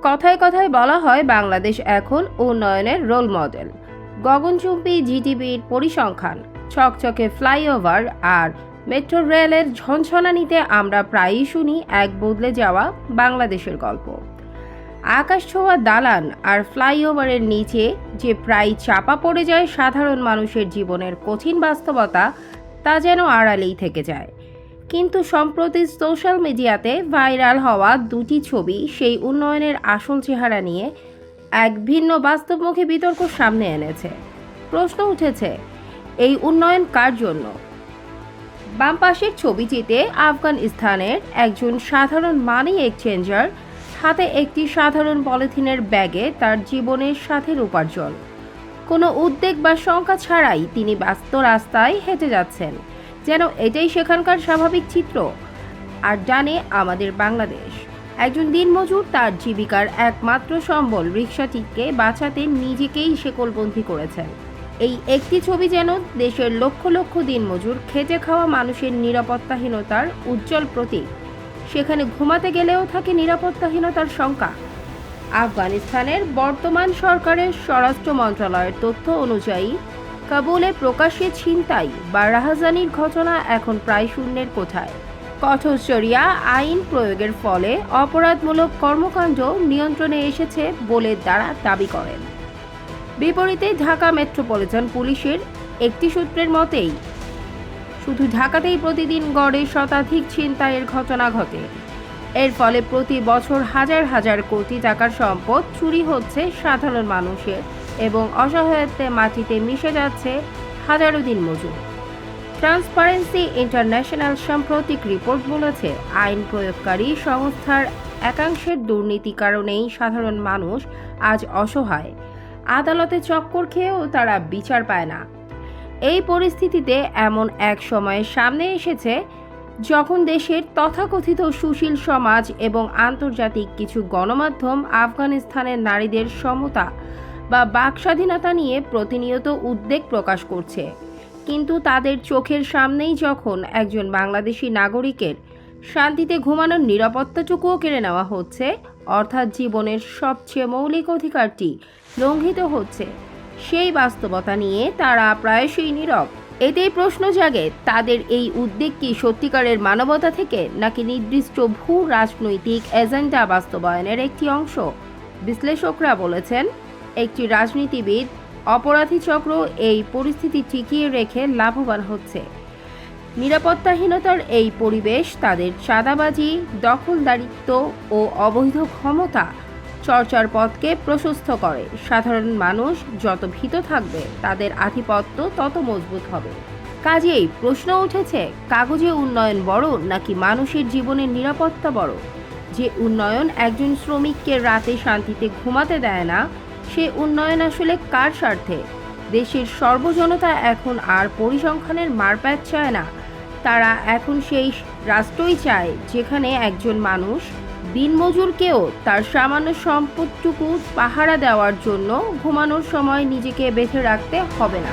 কথায় কথায় বলা হয় বাংলাদেশ এখন উন্নয়নের রোল মডেল। গগনচুম্বী জিডিপির পরিসংখ্যান, চকচকে ফ্লাইওভার আর মেট্রো রেলের ঝনঝনানিতে আমরা প্রায়ই শুনি এক বদলে যাওয়া বাংলাদেশের গল্প। আকাশ ছোঁয়া দালান আর ফ্লাইওভারের নিচে যে প্রায় চাপা পড়ে যায় সাধারণ মানুষের জীবনের কঠিন বাস্তবতা, তা যেন আড়ালেই থেকে যায়। কিন্তু সম্প্রতি সোশ্যাল মিডিয়াতে ভাইরাল হওয়া দুটি ছবি সেই উন্নয়নের আসল চেহারা নিয়ে এক ভিন্ন বাস্তবমুখী বিতর্ক সামনে এনেছে। প্রশ্ন উঠেছে, এই উন্নয়ন কার জন্য? বাম পাশের ছবিটিতে আফগানিস্তানের একজন সাধারণ মানি এক্সচেঞ্জার, হাতে একটি সাধারণ পলিথিনের ব্যাগে তার জীবনের সাথের উপার্জন। কোনো উদ্বেগ বা শঙ্কা ছাড়াই তিনি ব্যস্ত রাস্তায় হেঁটে যাচ্ছেন, যেন এটাই সেখানকার স্বাভাবিক চিত্র। আর ডানে আমাদের বাংলাদেশ, একজন দিনমজুর তার জীবিকার একমাত্র সম্বল রিকশাটিকে বাঁচাতে নিজেকেই শেকলবন্দি করেছেন। এই একটি ছবি যেন দেশের লক্ষ লক্ষ দিনমজুর, খেটে খাওয়া মানুষের নিরাপত্তাহীনতার উজ্জ্বল প্রতীক। সেখানে ঘুমাতে গেলেও থাকে নিরাপত্তাহীনতার শঙ্কা। আফগানিস্তানের বর্তমান সরকারের স্বরাষ্ট্র মন্ত্রণালয়ের তথ্য অনুযায়ী কাবুলে প্রকাশ্যে ছিনতাই বা রাহাজানির ঘটনা এখন প্রায় শূন্যের কোঠায়। কঠোর শরিয়া আইন প্রয়োগের ফলে অপরাধমূলক কর্মকাণ্ড নিয়ন্ত্রণে এসেছে বলে তারা দাবি করেন। বিপরীতে ঢাকা মেট্রোপলিটন পুলিশের একটি সূত্রের মতেই শুধু ঢাকাতেই প্রতিদিন গড়ে শতাধিক ছিনতাইয়ের ঘটনা ঘটে। এর ফলে প্রতি বছর হাজার হাজার কোটি টাকার সম্পদ চুরি হচ্ছে সাধারণ মানুষের এবং অসহায়ত্বে মাটিতে মিশে যাচ্ছে হাজারো দিনমজুর। ট্রান্সপারেন্সি ইন্টারন্যাশনাল সাম্প্রতিক রিপোর্ট বলেছে, আইন প্রয়োগকারী সংস্থার একাংশের দুর্নীতি কারণেই সাধারণ মানুষ আজ অসহায়। আদালতে চক্কর খেয়েও তারা বিচার পায় না। এই পরিস্থিতিতে এমন এক সময়ের সামনে এসেছে যখন দেশের তথাকথিত সুশীল সমাজ এবং আন্তর্জাতিক কিছু গণমাধ্যম আফগানিস্তানের নারীদের সমতা বা বাক স্বাধীনতা নিয়ে প্রতিনিয়ত উদ্বেগ প্রকাশ করছে। কিন্তু তাদের চোখের সামনেই যখন একজন বাংলাদেশি নাগরিকের শান্তিতে ঘুমানোর নিরাপত্তাটুকুও কেড়ে নেওয়া হচ্ছে, অর্থাৎ জীবনের সবচেয়ে মৌলিক অধিকারটি লঙ্ঘিত হচ্ছে, সেই বাস্তবতা নিয়ে তারা প্রায়শই নীরব। এতেই প্রশ্ন জাগে, তাদের এই উদ্বেগ কি সত্যিকারের মানবতা থেকে, নাকি নির্দিষ্ট ভূ রাজনৈতিক এজেন্ডা বাস্তবায়নের একটি অংশ? বিশ্লেষকরা বলেছেন, একটি রাজনীতিবিদ অপরাধী চক্র এই পরিস্থিতি টিকিয়ে রেখে লাভবান হচ্ছে। নিরাপত্তাহীনতার এই পরিবেশ তাদের চাঁদাবাজি, দখলদারিত্ব ও অবৈধ ক্ষমতা চর্চার পথকে প্রশস্ত করে। সাধারণ মানুষ যত ভীত থাকবে, তাদের আধিপত্য তত মজবুত হবে। কাজেই প্রশ্ন উঠেছে, কাগজে উন্নয়ন বড় নাকি মানুষের জীবনের নিরাপত্তা বড়? যে উন্নয়ন একজন শ্রমিককে রাতে শান্তিতে ঘুমাতে দেয় না, সে উন্নয়ন আসলে কার স্বার্থে? দেশের সর্বজনতা এখন আর পরিসংখ্যানের মারপ্যাচ চায় না। তারা এখন সেই রাষ্ট্রই চায় যেখানে একজন মানুষ দিনমজুরকেও তার সামান্য সম্পদটুকু পাহারা দেওয়ার জন্য ঘুমানোর সময় নিজেকে বেঁধে রাখতে হবে না।